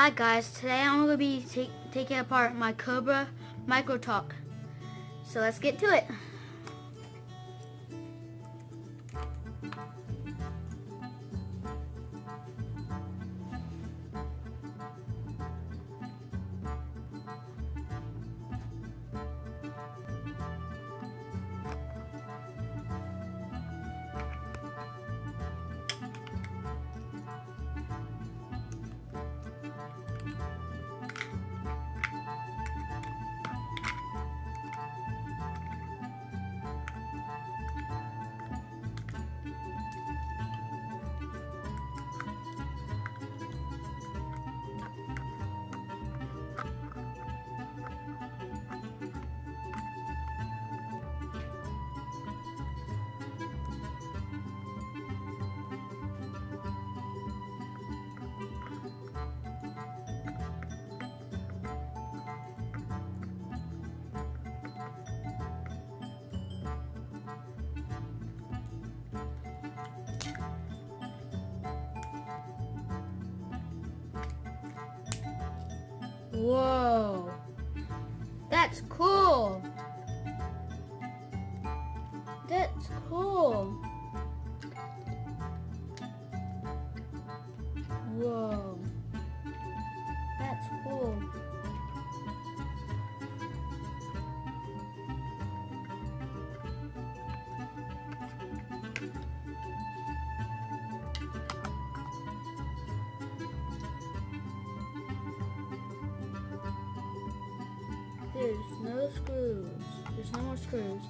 Hi guys, today I'm going to be taking apart my Cobra microtalk. So let's get to it. Whoa, that's cool. That's cool. Whoa, that's cool. There's no screws. There's no more screws.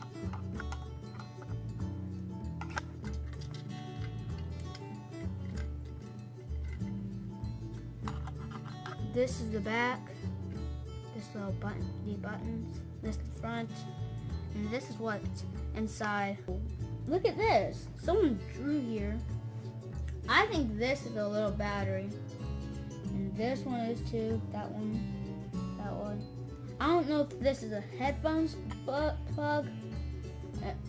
This is the back. This little button, the buttons. This is the front. And this is what's inside. Look at this. Someone drew here. I think this is a little battery. And this one is too. That one. That one. I don't know if this is a headphones plug.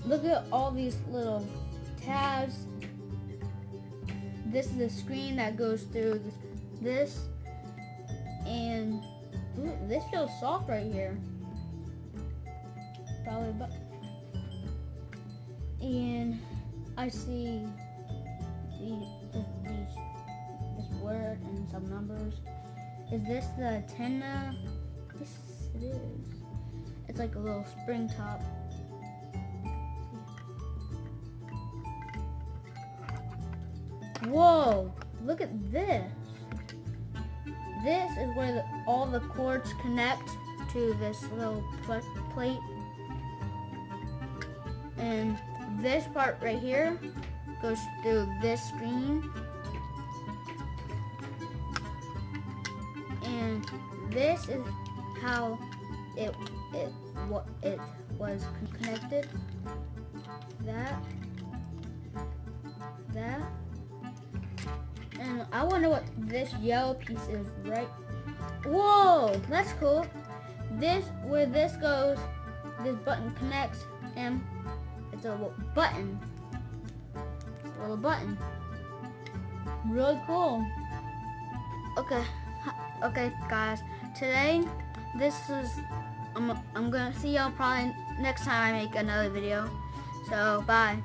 Look at all these little tabs. This is the screen that goes through this. And ooh, this feels soft right here. Probably, but and I see this word and some numbers. Is this the antenna? Yes, it is. It's like a little spring top. Whoa! Look at this. This is where all the cords connect to this little plate. And this part right here goes through this screen. And this is how it was connected. That. And I wonder what this yellow piece is, right? Whoa, that's cool. Where this goes, this button connects, and it's a little button. It's a little button. Really cool. Okay, guys. Today, I'm gonna see y'all probably next time I make another video. So, bye.